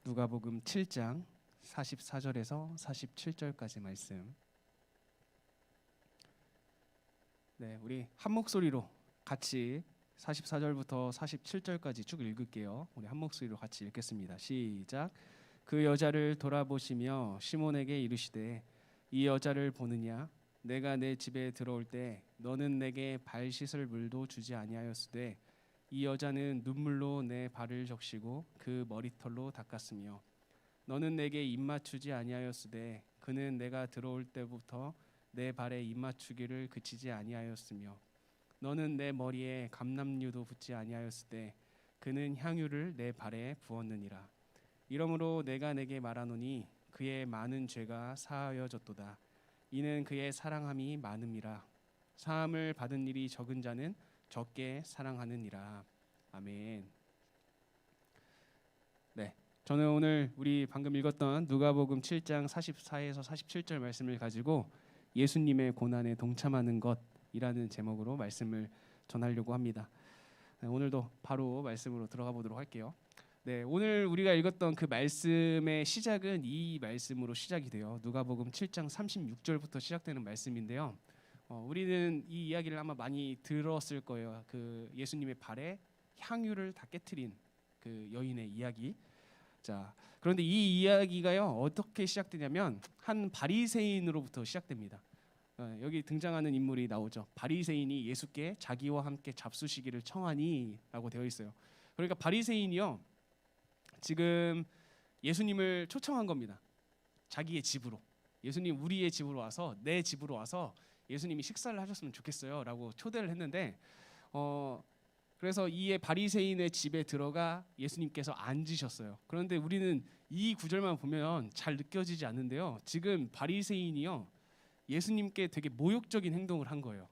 누가복음 7장 44절에서 47절까지 말씀. 네, 우리 한 목소리로 같이 44절부터 47절까지 쭉 읽을게요. 우리 한 목소리로 같이 읽겠습니다. 시작. 그 여자를 돌아보시며 시몬에게 이르시되 이 여자를 보느냐? 내가 내 집에 들어올 때 너는 내게 발 씻을 물도 주지 아니하였으되 이 여자는 눈물로 내 발을 적시고 그 머리털로 닦았으며 너는 내게 입 맞추지 아니하였으되 그는 내가 들어올 때부터 내 발에 입 맞추기를 그치지 아니하였으며 너는 내 머리에 감람류도 붓지 아니하였으되 그는 향유를 내 발에 부었느니라. 이러므로 내가 내게 말하노니 그의 많은 죄가 사하여졌도다. 이는 그의 사랑함이 많음이라. 사함을 받은 일이 적은 자는 적게 사랑하느니라. 아멘. 네, 저는 오늘 우리 방금 읽었던 누가복음 7장 44에서 47절 말씀을 가지고 예수님의 고난에 동참하는 것이라는 제목으로 말씀을 전하려고 합니다. 네, 오늘도 바로 말씀으로 들어가 보도록 할게요. 네, 오늘 우리가 읽었던 그 말씀의 시작은 이 말씀으로 시작이 돼요. 누가복음 7장 36절부터 시작되는 말씀인데요. 우리는 이 이야기를 아마 많이 들었을 거예요. 그 예수님의 발에 향유를 다 깨트린 그 여인의 이야기. 자, 그런데 이 이야기가요 어떻게 시작되냐면 한 바리새인으로부터 시작됩니다. 여기 등장하는 인물이 나오죠. 바리새인이 예수께 자기와 함께 잡수시기를 청하니라고 되어 있어요. 그러니까 바리새인이요 지금 예수님을 초청한 겁니다. 자기의 집으로. 예수님 우리의 집으로 와서 내 집으로 와서 예수님이 식사를 하셨으면 좋겠어요라고 초대를 했는데 그래서 이에 바리새인의 집에 들어가 예수님께서 앉으셨어요. 그런데 우리는 이 구절만 보면 잘 느껴지지 않는데요. 지금 바리새인이요 예수님께 되게 모욕적인 행동을 한 거예요.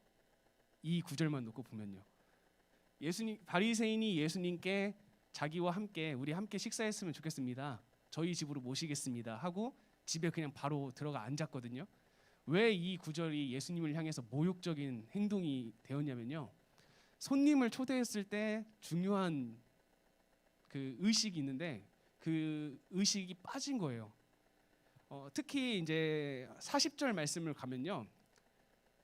이 구절만 놓고 보면요. 바리새인이 예수님께 자기와 함께 우리 함께 식사했으면 좋겠습니다. 저희 집으로 모시겠습니다 하고 집에 그냥 바로 들어가 앉았거든요. 왜 이 구절이 예수님을 향해서 모욕적인 행동이 되었냐면요. 손님을 초대했을 때 중요한 그 의식이 있는데 그 의식이 빠진 거예요. 특히 이제 40절 말씀을 가면요.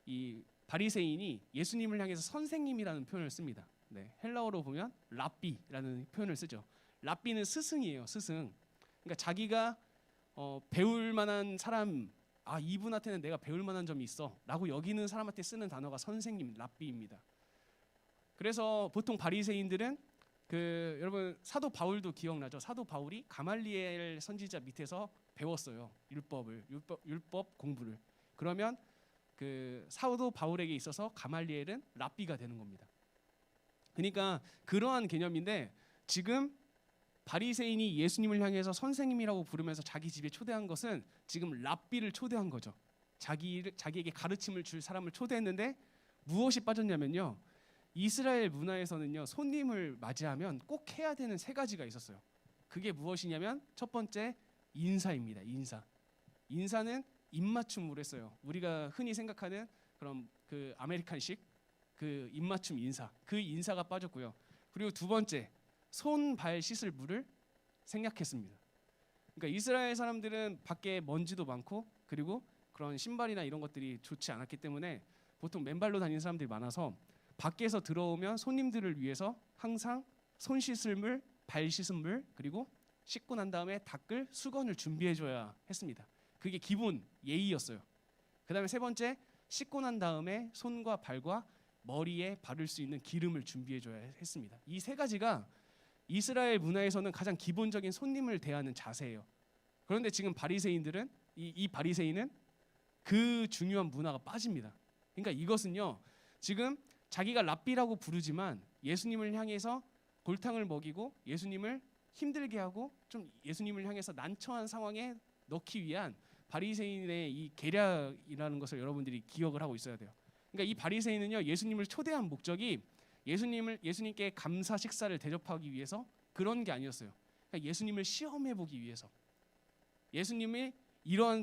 이 바리새인이 예수님을 향해서 선생님이라는 표현을 씁니다. 네, 헬라어로 보면 랍비라는 표현을 쓰죠. 랍비는 스승이에요. 스승. 그러니까 자기가 배울 만한 사람, 이분한테는 내가 배울 만한 점이 있어 라고 여기는 사람한테 쓰는 단어가 선생님, 랍비입니다. 그래서 보통 바리새인들은 여러분 사도 바울도 기억나죠? 사도 바울이 가말리엘 선지자 밑에서 배웠어요. 율법 공부를. 그러면 그 사도 바울에게 있어서 가말리엘은 랍비가 되는 겁니다. 그러니까 그러한 개념인데 지금 바리새인이 예수님을 향해서 선생님이라고 부르면서 자기 집에 초대한 것은 지금 랍비를 초대한 거죠. 자기에게 가르침을 줄 사람을 초대했는데 무엇이 빠졌냐면요. 이스라엘 문화에서는요 손님을 맞이하면 꼭 해야 되는 세 가지가 있었어요. 그게 무엇이냐면 첫 번째 인사입니다. 인사는 입맞춤으로 했어요. 우리가 흔히 생각하는 그런 그 아메리칸식 그 입맞춤 인사, 그 인사가 빠졌고요. 그리고 두 번째 손, 발 씻을 물을 생략했습니다. 그러니까 이스라엘 사람들은 밖에 먼지도 많고 그리고 그런 신발이나 이런 것들이 좋지 않았기 때문에 보통 맨발로 다니는 사람들이 많아서 밖에서 들어오면 손님들을 위해서 항상 손 씻을 물, 발 씻은 물 그리고 씻고 난 다음에 닦을 수건을 준비해줘야 했습니다. 그게 기본 예의였어요. 그 다음에 세 번째 씻고 난 다음에 손과 발과 머리에 바를 수 있는 기름을 준비해줘야 했습니다. 이 세 가지가 이스라엘 문화에서는 가장 기본적인 손님을 대하는 자세예요. 그런데 지금 바리새인들은 이 바리새인은 그 중요한 문화가 빠집니다. 그러니까 이것은요 지금 자기가 랍비라고 부르지만 예수님을 향해서 골탕을 먹이고 예수님을 힘들게 하고 좀 예수님을 향해서 난처한 상황에 넣기 위한 바리새인의 이 계략이라는 것을 여러분들이 기억을 하고 있어야 돼요. 그러니까 이 바리새인은요 예수님을 초대한 목적이 예수님께 감사 식사를 대접하기 위해서 그런 게 아니었어요. 그러니까 예수님을 시험해 보기 위해서. 예수님이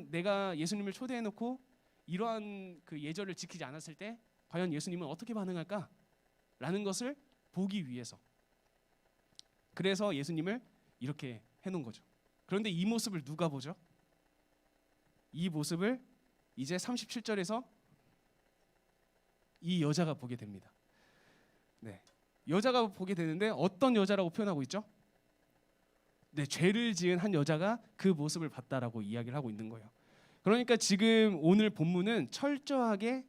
내가 예수님을 초대해 놓고 이러한 그 예절을 지키지 않았을 때 과연 예수님은 어떻게 반응할까라는 것을 보기 위해서. 그래서 예수님을 이렇게 해놓은 거죠. 그런데 이 모습을 누가 보죠? 이 모습을 이제 37절에서 이 여자가 보게 됩니다. 네, 여자가 보게 되는데 어떤 여자라고 표현하고 있죠? 네, 죄를 지은 한 여자가 그 모습을 봤다라고 이야기를 하고 있는 거예요. 그러니까 지금 오늘 본문은 철저하게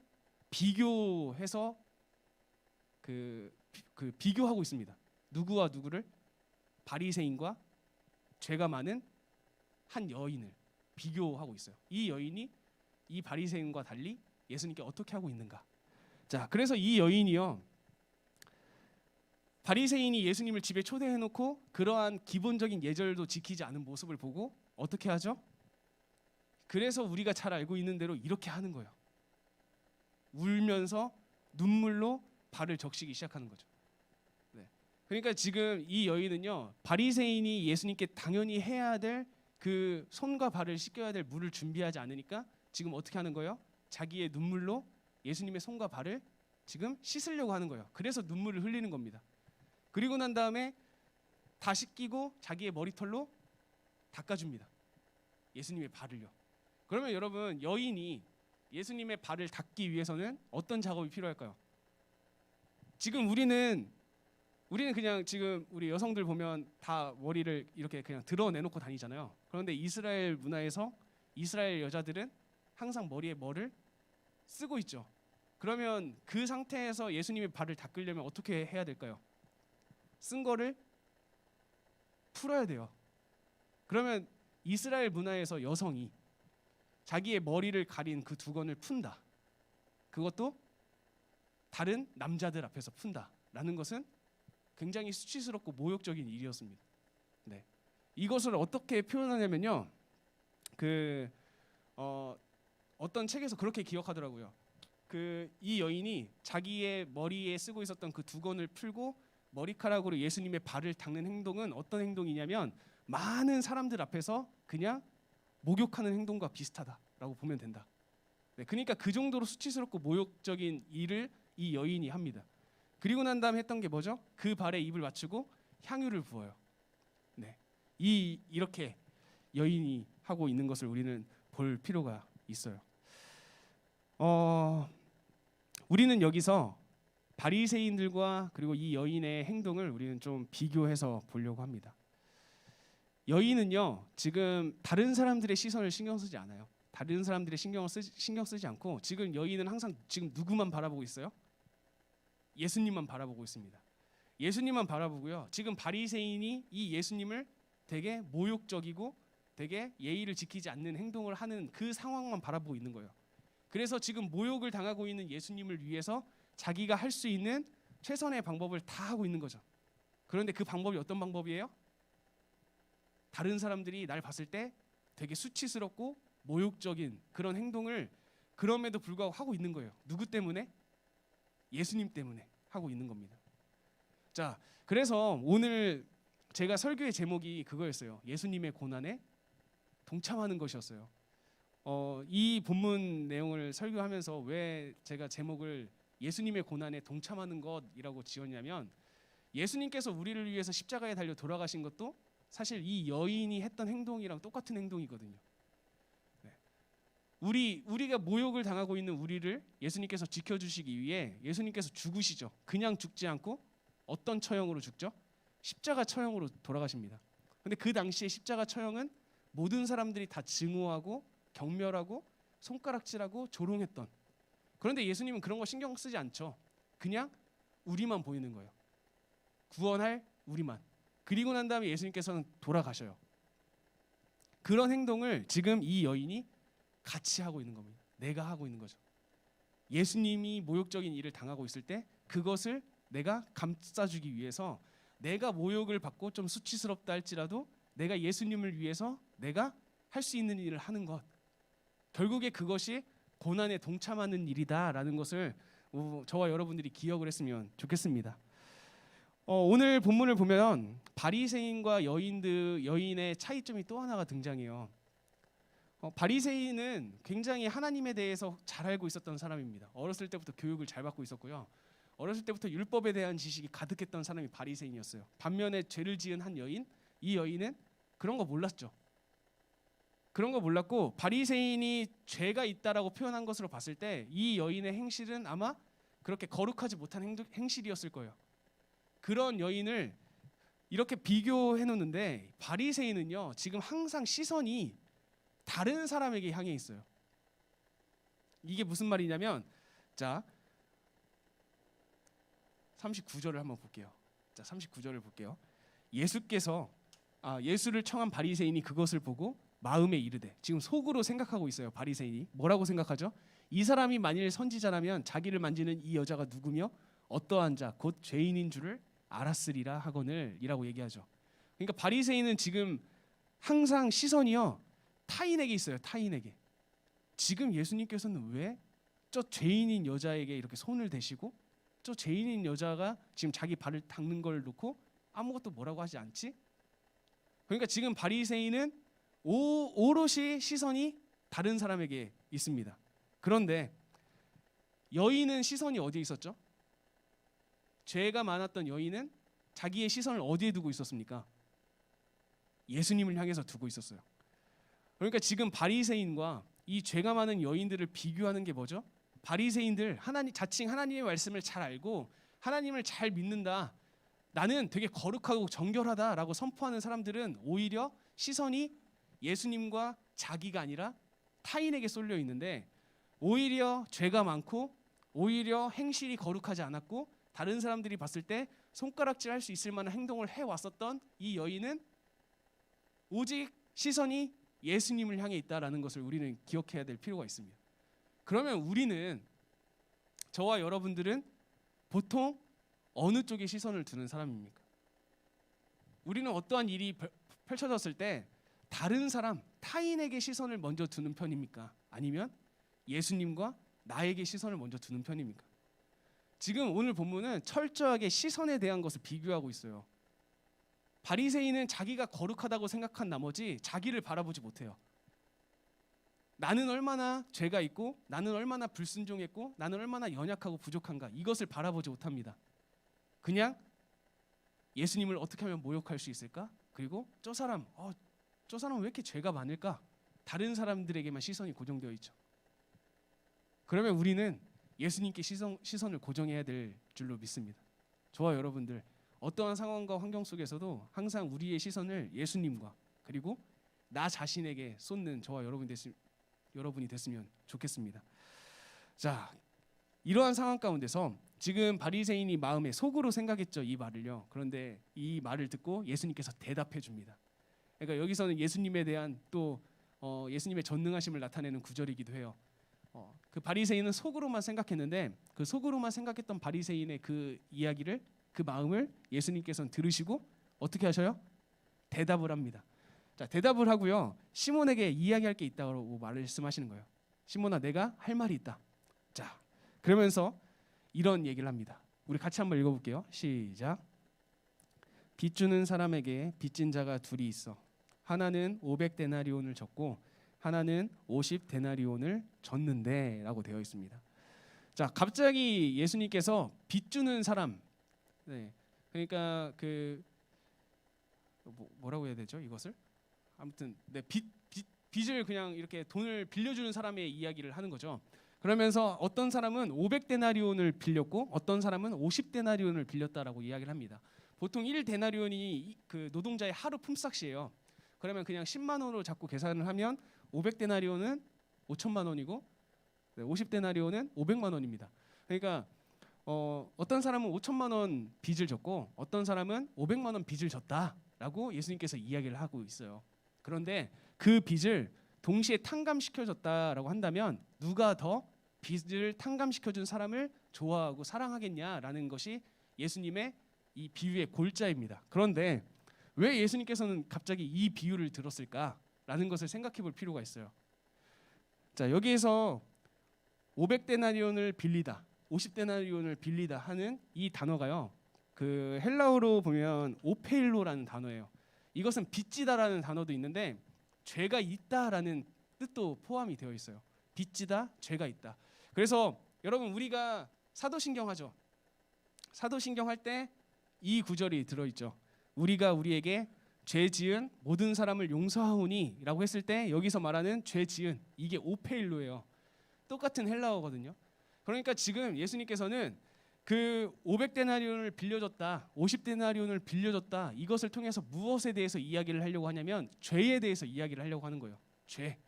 비교해서 비교하고 있습니다. 누구와 누구를? 바리새인과 죄가 많은 한 여인을 비교하고 있어요. 이 여인이 이 바리새인과 달리 예수님께 어떻게 하고 있는가? 자, 그래서 이 여인이요, 바리새인이 예수님을 집에 초대해놓고 그러한 기본적인 예절도 지키지 않은 모습을 보고 어떻게 하죠? 그래서 우리가 잘 알고 있는 대로 이렇게 하는 거예요. 울면서 눈물로 발을 적시기 시작하는 거죠. 네. 그러니까 지금 이 여인은요, 바리새인이 예수님께 당연히 해야 될 그 손과 발을 씻겨야 될 물을 준비하지 않으니까 지금 어떻게 하는 거예요? 자기의 눈물로 예수님의 손과 발을 지금 씻으려고 하는 거예요. 그래서 눈물을 흘리는 겁니다. 그리고 난 다음에 다 씻기고 자기의 머리털로 닦아줍니다. 예수님의 발을요. 그러면 여러분, 여인이 예수님의 발을 닦기 위해서는 어떤 작업이 필요할까요? 지금 우리는 그냥 지금 우리 여성들 보면 다 머리를 이렇게 그냥 드러내놓고 다니잖아요. 그런데 이스라엘 문화에서 이스라엘 여자들은 항상 머리에 뭐를 쓰고 있죠. 그러면 그 상태에서 예수님의 발을 닦으려면 어떻게 해야 될까요? 쓴 거를 풀어야 돼요. 그러면 이스라엘 문화에서 여성이 자기의 머리를 가린 그 두건을 푼다. 그것도 다른 남자들 앞에서 푼다라는 것은 굉장히 수치스럽고 모욕적인 일이었습니다. 네. 이것을 어떻게 표현하냐면요. 어떤 책에서 그렇게 기억하더라고요. 이 여인이 자기의 머리에 쓰고 있었던 그 두건을 풀고 머리카락으로 예수님의 발을 닦는 행동은 어떤 행동이냐면 많은 사람들 앞에서 그냥 목욕하는 행동과 비슷하다라고 보면 된다. 네, 그러니까 그 정도로 수치스럽고 모욕적인 일을 이 여인이 합니다. 그리고 난 다음에 했던 게 뭐죠? 그 발에 입을 맞추고 향유를 부어요. 네, 이렇게 여인이 하고 있는 것을 우리는 볼 필요가 있어요. 우리는 여기서 바리새인들과 그리고 이 여인의 행동을 우리는 좀 비교해서 보려고 합니다. 여인은요, 지금 다른 사람들의 시선을 신경 쓰지 않아요. 다른 사람들의 신경 쓰지 않고 지금 여인은 항상 지금 누구만 바라보고 있어요? 예수님만 바라보고 있습니다. 예수님만 바라보고요. 지금 바리새인이 이 예수님을 되게 모욕적이고 되게 예의를 지키지 않는 행동을 하는 그 상황만 바라보고 있는 거예요. 그래서 지금 모욕을 당하고 있는 예수님을 위해서 자기가 할 수 있는 최선의 방법을 다 하고 있는 거죠. 그런데 그 방법이 어떤 방법이에요? 다른 사람들이 날 봤을 때 되게 수치스럽고 모욕적인 그런 행동을 그럼에도 불구하고 하고 있는 거예요. 누구 때문에? 예수님 때문에 하고 있는 겁니다. 자, 그래서 오늘 제가 설교의 제목이 그거였어요. 예수님의 고난에 동참하는 것이었어요. 이 본문 내용을 설교하면서 왜 제가 제목을 예수님의 고난에 동참하는 것이라고 지었냐면, 예수님께서 우리를 위해서 십자가에 달려 돌아가신 것도 사실 이 여인이 했던 행동이랑 똑같은 행동이거든요. 네. 우리가 모욕을 당하고 있는 우리를 예수님께서 지켜주시기 위해 예수님께서 죽으시죠. 그냥 죽지 않고 어떤 처형으로 죽죠? 십자가 처형으로 돌아가십니다. 근데 그 당시에 십자가 처형은 모든 사람들이 다 증오하고 경멸하고 손가락질하고 조롱했던, 그런데 예수님은 그런 거 신경 쓰지 않죠. 그냥 우리만 보이는 거예요. 구원할 우리만. 그리고 난 다음에 예수님께서는 돌아가셔요. 그런 행동을 지금 이 여인이 같이 하고 있는 겁니다. 내가 하고 있는 거죠. 예수님이 모욕적인 일을 당하고 있을 때 그것을 내가 감싸주기 위해서 내가 모욕을 받고 좀 수치스럽다 할지라도 내가 예수님을 위해서 내가 할 수 있는 일을 하는 것, 결국에 그것이 고난에 동참하는 일이다라는 것을 저와 여러분들이 기억을 했으면 좋겠습니다. 오늘 본문을 보면 바리새인과 여인의 차이점이 또 하나가 등장해요. 바리새인은 굉장히 하나님에 대해서 잘 알고 있었던 사람입니다. 어렸을 때부터 교육을 잘 받고 있었고요. 어렸을 때부터 율법에 대한 지식이 가득했던 사람이 바리새인이었어요. 반면에 죄를 지은 한 여인, 이 여인은 그런 거 몰랐죠. 그런 거 몰랐고 바리새인이 죄가 있다라고 표현한 것으로 봤을 때 이 여인의 행실은 아마 그렇게 거룩하지 못한 행실이었을 거예요. 그런 여인을 이렇게 비교해 놓는데 바리새인은요 지금 항상 시선이 다른 사람에게 향해 있어요. 이게 무슨 말이냐면 자 39절을 한번 볼게요. 자 39절을 볼게요. 예수를 청한 바리새인이 그것을 보고 마음에 이르되, 지금 속으로 생각하고 있어요. 바리새인이 뭐라고 생각하죠? 이 사람이 만일 선지자라면 자기를 만지는 이 여자가 누구며 어떠한 자 곧 죄인인 줄을 알았으리라 하거늘 이라고 얘기하죠. 그러니까 바리새인은 지금 항상 시선이요 타인에게 있어요. 타인에게. 지금 예수님께서는 왜 저 죄인인 여자에게 이렇게 손을 대시고 저 죄인인 여자가 지금 자기 발을 닦는 걸 놓고 아무것도 뭐라고 하지 않지? 그러니까 지금 바리새인은 오롯이 시선이 다른 사람에게 있습니다. 그런데 여인은 시선이 어디에 있었죠? 죄가 많았던 여인은 자기의 시선을 어디에 두고 있었습니까? 예수님을 향해서 두고 있었어요. 그러니까 지금 바리새인과 이 죄가 많은 여인들을 비교하는 게 뭐죠? 바리새인들 자칭 하나님의 말씀을 잘 알고 하나님을 잘 믿는다, 나는 되게 거룩하고 정결하다라고 선포하는 사람들은 오히려 시선이 예수님과 자기가 아니라 타인에게 쏠려 있는데, 오히려 죄가 많고 오히려 행실이 거룩하지 않았고 다른 사람들이 봤을 때 손가락질할 수 있을 만한 행동을 해왔었던 이 여인은 오직 시선이 예수님을 향해 있다라는 것을 우리는 기억해야 될 필요가 있습니다. 그러면 우리는, 저와 여러분들은 보통 어느 쪽에 시선을 두는 사람입니까? 우리는 어떠한 일이 펼쳐졌을 때 다른 사람, 타인에게 시선을 먼저 두는 편입니까? 아니면 예수님과 나에게 시선을 먼저 두는 편입니까? 지금 오늘 본문은 철저하게 시선에 대한 것을 비교하고 있어요. 바리새인은 자기가 거룩하다고 생각한 나머지 자기를 바라보지 못해요. 나는 얼마나 죄가 있고 나는 얼마나 불순종했고 나는 얼마나 연약하고 부족한가, 이것을 바라보지 못합니다. 그냥 예수님을 어떻게 하면 모욕할 수 있을까? 그리고 저 사람은 왜 이렇게 죄가 많을까? 다른 사람들에게만 시선이 고정되어 있죠. 그러면 우리는 예수님께 시선을 고정해야 될 줄로 믿습니다. 저와 여러분들 어떠한 상황과 환경 속에서도 항상 우리의 시선을 예수님과 그리고 나 자신에게 쏟는 저와 여러분이 됐으면 좋겠습니다. 자, 이러한 상황 가운데서 지금 바리새인이 마음에 속으로 생각했죠, 이 말을요. 그런데 이 말을 듣고 예수님께서 대답해 줍니다. 그러니까 여기서는 예수님에 대한 또 예수님의 전능하심을 나타내는 구절이기도 해요. 그 바리새인은 속으로만 생각했는데 그 속으로만 생각했던 바리새인의 그 이야기를, 그 마음을 예수님께서는 들으시고 어떻게 하셔요? 대답을 합니다. 자, 대답을 하고요, 시몬에게 이야기할 게 있다고 말씀하시는 거예요. 시몬아, 내가 할 말이 있다. 자, 그러면서 이런 얘기를 합니다. 우리 같이 한번 읽어볼게요. 시작. 빚 주는 사람에게 빚진 자가 둘이 있어. 하나는 500데나리온을 졌고 하나는 50데나리온을 졌는데 라고 되어 있습니다. 자, 갑자기 예수님께서 빚 주는 사람, 그러니까 뭐라고 해야 되죠, 이것을? 아무튼 빚을 그냥 이렇게 돈을 빌려주는 사람의 이야기를 하는 거죠. 그러면서 어떤 사람은 500데나리온을 빌렸고 어떤 사람은 50데나리온을 빌렸다라고 이야기를 합니다. 보통 1데나리온이 그 노동자의 하루 품삯이에요. 그러면 그냥 10만 원으로 잡고 계산을 하면 500데나리온은 5천만 원이고 50데나리온은 500만 원입니다. 그러니까 어떤 사람은 5천만 원 빚을 졌고 어떤 사람은 500만 원 빚을 졌다라고 예수님께서 이야기를 하고 있어요. 그런데 그 빚을 동시에 탕감시켜줬다라고 한다면 누가 더 빚을 탕감시켜준 사람을 좋아하고 사랑하겠냐라는 것이 예수님의 이 비유의 골자입니다. 그런데 왜 예수님께서는 갑자기 이 비유를 들었을까라는 것을 생각해 볼 필요가 있어요. 자, 여기에서 500데나리온을 빌리다, 50데나리온을 빌리다 하는 이 단어가요, 그 헬라어로 보면 오페일로라는 단어예요. 이것은 빚지다라는 단어도 있는데 죄가 있다라는 뜻도 포함이 되어 있어요. 빚지다, 죄가 있다. 그래서 여러분, 우리가 사도신경 하죠. 사도신경 할 때 이 구절이 들어있죠. 우리가 우리에게 죄 지은 모든 사람을 용서하오니라고 했을 때 여기서 말하는 죄 지은 이게 오페일로예요. 똑같은 헬라어거든요. 그러니까 지금 예수님께서는 그 500데나리온을 빌려줬다, 50데나리온을 빌려줬다, 이것을 통해서 무엇에 대해서 이야기를 하려고 하냐면 죄에 대해서 이야기를 하려고 하는 거예요. 죄.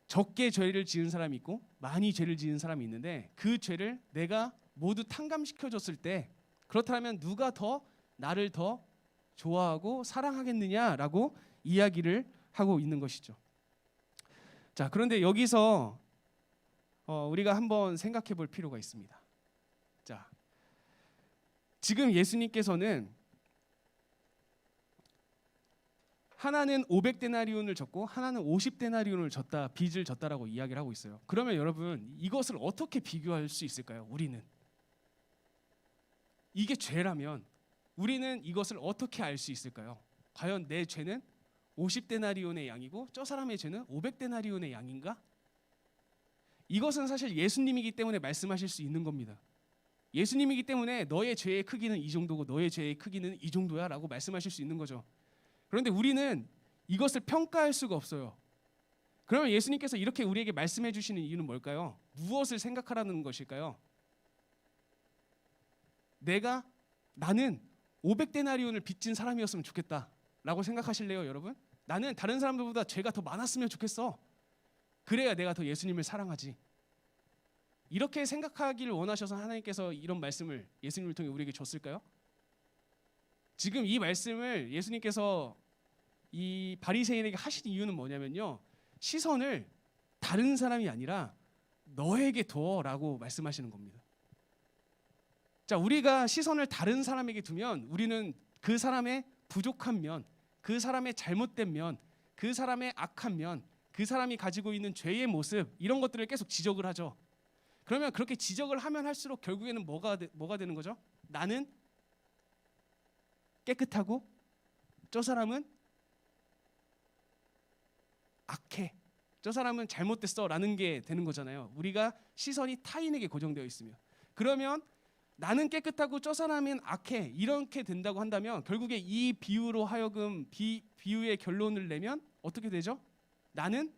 적게 죄를 지은 사람이 있고 많이 죄를 지은 사람이 있는데 그 죄를 내가 모두 탕감시켜줬을 때 그렇다면 누가 더 나를 더 좋아하고 사랑하겠느냐라고 이야기를 하고 있는 것이죠. 자, 그런데 여기서 우리가 한번 생각해 볼 필요가 있습니다. 자, 지금 예수님께서는 하나는 500데나리온을 줬고 하나는 50데나리온을 줬다, 빚을 졌다라고 이야기를 하고 있어요. 그러면 여러분 이것을 어떻게 비교할 수 있을까요? 우리는 이게 죄라면 우리는 이것을 어떻게 알 수 있을까요? 과연 내 죄는 50데나리온의 양이고 저 사람의 죄는 500데나리온의 양인가? 이것은 사실 예수님이기 때문에 말씀하실 수 있는 겁니다. 예수님이기 때문에 너의 죄의 크기는 이 정도고 너의 죄의 크기는 이 정도야 라고 말씀하실 수 있는 거죠. 그런데 우리는 이것을 평가할 수가 없어요. 그러면 예수님께서 이렇게 우리에게 말씀해 주시는 이유는 뭘까요? 무엇을 생각하라는 것일까요? 나는 500데나리온을 빚진 사람이었으면 좋겠다라고 생각하실래요, 여러분? 나는 다른 사람들보다 죄가 더 많았으면 좋겠어. 그래야 내가 더 예수님을 사랑하지. 이렇게 생각하기를 원하셔서 하나님께서 이런 말씀을 예수님을 통해 우리에게 줬을까요? 지금 이 말씀을 예수님께서 이 바리새인에게 하신 이유는 뭐냐면요. 시선을 다른 사람이 아니라 너에게 둬라고 말씀하시는 겁니다. 자, 우리가 시선을 다른 사람에게 두면 우리는 그 사람의 부족한 면, 그 사람의 잘못된 면, 그 사람의 악한 면, 그 사람이 가지고 있는 죄의 모습 이런 것들을 계속 지적을 하죠. 그러면 그렇게 지적을 하면 할수록 결국에는 뭐가 되는 거죠? 나는 깨끗하고 저 사람은 악해. 저 사람은 잘못됐어라는 게 되는 거잖아요. 우리가 시선이 타인에게 고정되어 있으면. 그러면 나는 깨끗하고 저 사람은 악해. 이렇게 된다고 한다면 결국에 이 비유로 하여금 비유의 결론을 내면 어떻게 되죠? 나는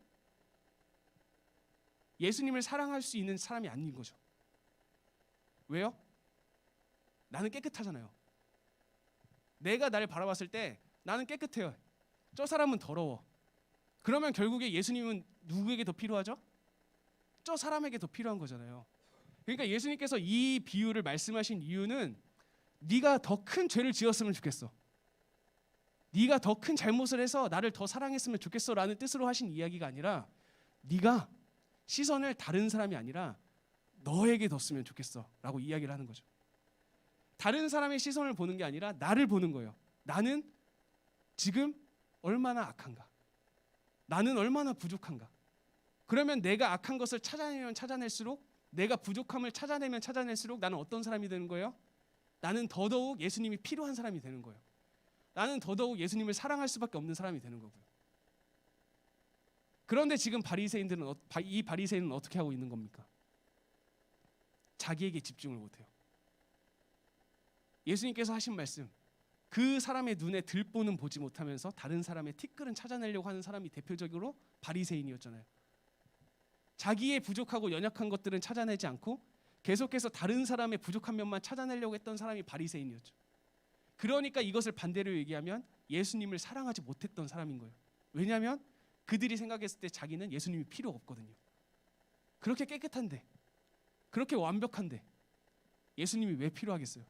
예수님을 사랑할 수 있는 사람이 아닌 거죠. 왜요? 나는 깨끗하잖아요. 내가 나를 바라봤을 때 나는 깨끗해요. 저 사람은 더러워. 그러면 결국에 예수님은 누구에게 더 필요하죠? 저 사람에게 더 필요한 거잖아요. 그러니까 예수님께서 이 비유를 말씀하신 이유는 네가 더 큰 죄를 지었으면 좋겠어. 네가 더 큰 잘못을 해서 나를 더 사랑했으면 좋겠어라는 뜻으로 하신 이야기가 아니라 네가 시선을 다른 사람이 아니라 너에게 뒀으면 좋겠어라고 이야기를 하는 거죠. 다른 사람의 시선을 보는 게 아니라 나를 보는 거예요. 나는 지금 얼마나 악한가? 나는 얼마나 부족한가? 그러면 내가 악한 것을 찾아내면 찾아낼수록 내가 부족함을 찾아내면 찾아낼수록 나는 어떤 사람이 되는 거예요? 나는 더더욱 예수님이 필요한 사람이 되는 거예요. 나는 더더욱 예수님을 사랑할 수밖에 없는 사람이 되는 거고요. 그런데 지금 이 바리새인은 어떻게 하고 있는 겁니까? 자기에게 집중을 못해요. 예수님께서 하신 말씀, 그 사람의 눈에 들보는 보지 못하면서 다른 사람의 티끌은 찾아내려고 하는 사람이 대표적으로 바리새인이었잖아요. 자기의 부족하고 연약한 것들은 찾아내지 않고 계속해서 다른 사람의 부족한 면만 찾아내려고 했던 사람이 바리새인이었죠. 그러니까 이것을 반대로 얘기하면 예수님을 사랑하지 못했던 사람인 거예요. 왜냐하면 그들이 생각했을 때 자기는 예수님이 필요 없거든요. 그렇게 깨끗한데, 그렇게 완벽한데 예수님이 왜 필요하겠어요?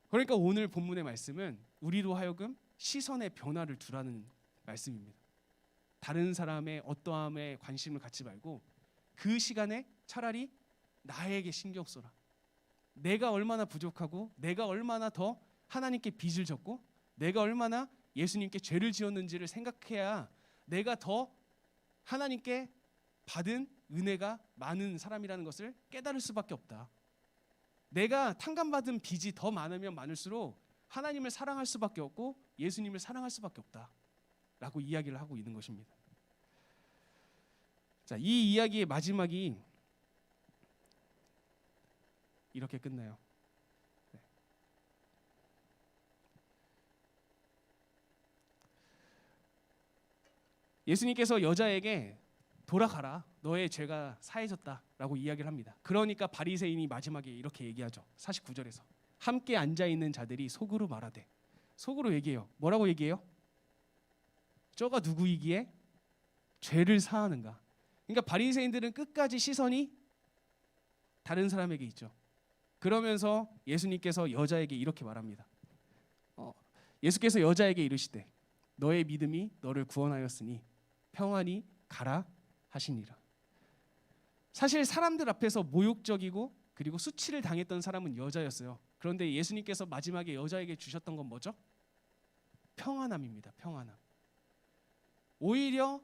그러니까 오늘 본문의 말씀은 우리로 하여금 시선의 변화를 두라는 말씀입니다. 다른 사람의 어떠함에 관심을 갖지 말고 그 시간에 차라리 나에게 신경 써라. 내가 얼마나 부족하고 내가 얼마나 더 하나님께 빚을 졌고 내가 얼마나 예수님께 죄를 지었는지를 생각해야 내가 더 하나님께 받은 은혜가 많은 사람이라는 것을 깨달을 수밖에 없다. 내가 탕감받은 빚이 더 많으면 많을수록 하나님을 사랑할 수밖에 없고 예수님을 사랑할 수밖에 없다 라고 이야기를 하고 있는 것입니다. 자, 이 이야기의 마지막이 이렇게 끝나요. 네. 예수님께서 여자에게 돌아가라, 너의 죄가 사해졌다라고 이야기를 합니다. 그러니까 바리새인이 마지막에 이렇게 얘기하죠. 49절에서 함께 앉아 있는 자들이 속으로 말하되, 속으로 얘기해요. 뭐라고 얘기해요? 저가 누구이기에 죄를 사하는가? 그러니까 바리새인들은 끝까지 시선이 다른 사람에게 있죠. 그러면서 예수님께서 여자에게 이렇게 말합니다. 예수께서 여자에게 이르시되 너의 믿음이 너를 구원하였으니 평안히 가라 하시니라. 사실 사람들 앞에서 모욕적이고 그리고 수치를 당했던 사람은 여자였어요. 그런데 예수님께서 마지막에 여자에게 주셨던 건 뭐죠? 평안함입니다. 평안함. 오히려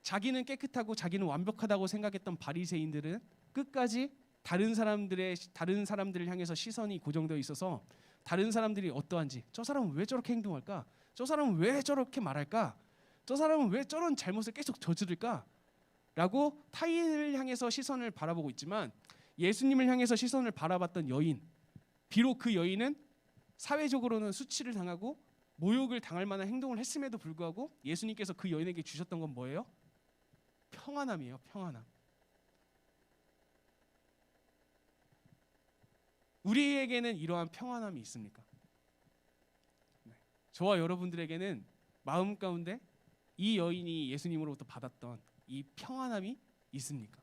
자기는 깨끗하고 자기는 완벽하다고 생각했던 바리새인들은 끝까지 다른 사람들을 향해서 시선이 고정되어 있어서 다른 사람들이 어떠한지, 저 사람은 왜 저렇게 행동할까? 저 사람은 왜 저렇게 말할까? 저 사람은 왜 저런 잘못을 계속 저지를까? 라고 타인을 향해서 시선을 바라보고 있지만 예수님을 향해서 시선을 바라봤던 여인, 비록 그 여인은 사회적으로는 수치를 당하고 모욕을 당할 만한 행동을 했음에도 불구하고 예수님께서 그 여인에게 주셨던 건 뭐예요? 평안함이에요. 평안함. 우리에게는 이러한 평안함이 있습니까? 네. 저와 여러분들에게는 마음 가운데 이 여인이 예수님으로부터 받았던 이 평안함이 있습니까?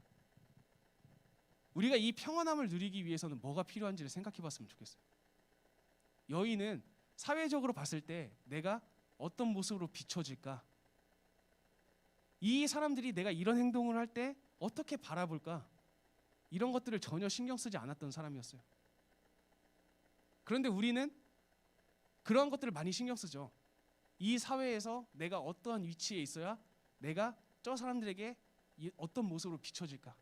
우리가 이 평안함을 누리기 위해서는 뭐가 필요한지를 생각해 봤으면 좋겠어요. 여인은 사회적으로 봤을 때 내가 어떤 모습으로 비춰질까? 이 사람들이 내가 이런 행동을 할 때 어떻게 바라볼까? 이런 것들을 전혀 신경 쓰지 않았던 사람이었어요. 그런데 우리는 그러한 것들을 많이 신경 쓰죠. 이 사회에서 내가 어떠한 위치에 있어야 내가 저 사람들에게 어떤 모습으로 비춰질까?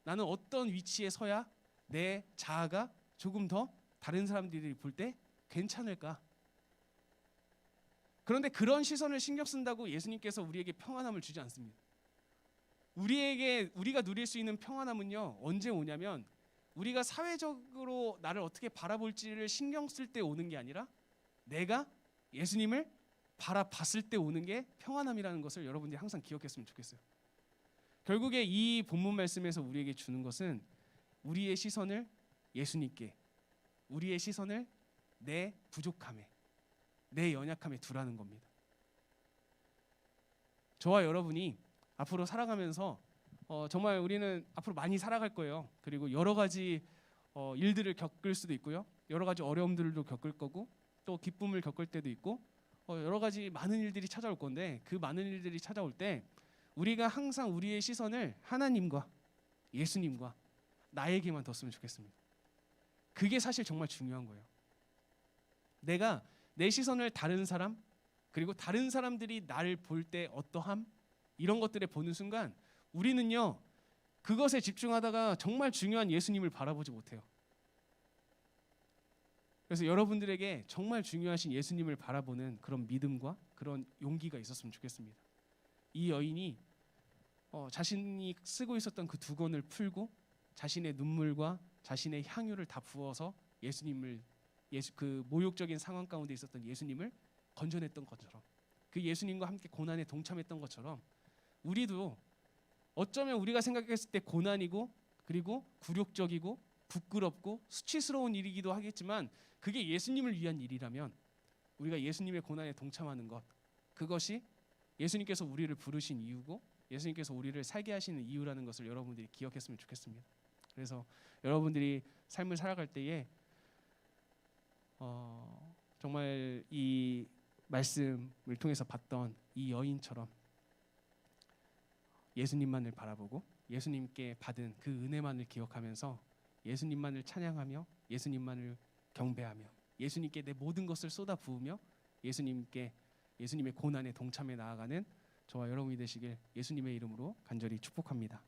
나는 어떤 위치에 서야 내 자아가 조금 더 다른 사람들이 볼 때 괜찮을까? 그런데 그런 시선을 신경 쓴다고 예수님께서 우리에게 평안함을 주지 않습니다. 우리가 누릴 수 있는 평안함은요, 언제 오냐면 우리가 사회적으로 나를 어떻게 바라볼지를 신경 쓸 때 오는 게 아니라 내가 예수님을 바라봤을 때 오는 게 평안함이라는 것을 여러분들이 항상 기억했으면 좋겠어요. 결국에 이 본문 말씀에서 우리에게 주는 것은 우리의 시선을 예수님께, 우리의 시선을 내 부족함에, 내 연약함에 두라는 겁니다. 저와 여러분이 앞으로 살아가면서 정말 우리는 앞으로 많이 살아갈 거예요. 그리고 여러 가지 일들을 겪을 수도 있고요. 여러 가지 어려움들도 겪을 거고 또 기쁨을 겪을 때도 있고 여러 가지 많은 일들이 찾아올 건데 그 많은 일들이 찾아올 때 우리가 항상 우리의 시선을 하나님과 예수님과 나에게만 뒀으면 좋겠습니다. 그게 사실 정말 중요한 거예요. 내가 내 시선을 다른 사람 그리고 다른 사람들이 나를 볼 때 어떠함 이런 것들에 보는 순간 우리는요 그것에 집중하다가 정말 중요한 예수님을 바라보지 못해요. 그래서 여러분들에게 정말 중요하신 예수님을 바라보는 그런 믿음과 그런 용기가 있었으면 좋겠습니다. 이 여인이 자신이 쓰고 있었던 그 두 권을 풀고 자신의 눈물과 자신의 향유를 다 부어서 그 모욕적인 상황 가운데 있었던 예수님을 건져냈던 것처럼 그 예수님과 함께 고난에 동참했던 것처럼 우리도 어쩌면 우리가 생각했을 때 고난이고 그리고 굴욕적이고 부끄럽고 수치스러운 일이기도 하겠지만 그게 예수님을 위한 일이라면 우리가 예수님의 고난에 동참하는 것 그것이 예수님께서 우리를 부르신 이유고 예수님께서 우리를 살게 하시는 이유라는 것을 여러분들이 기억했으면 좋겠습니다. 그래서 여러분들이 삶을 살아갈 때에 정말 이 말씀을 통해서 봤던 이 여인처럼 예수님만을 바라보고 예수님께 받은 그 은혜만을 기억하면서 예수님만을 찬양하며 예수님만을 경배하며 예수님께 내 모든 것을 쏟아 부으며 예수님의 고난에 동참해 나아가는 저와 여러분이 되시길 예수님의 이름으로 간절히 축복합니다.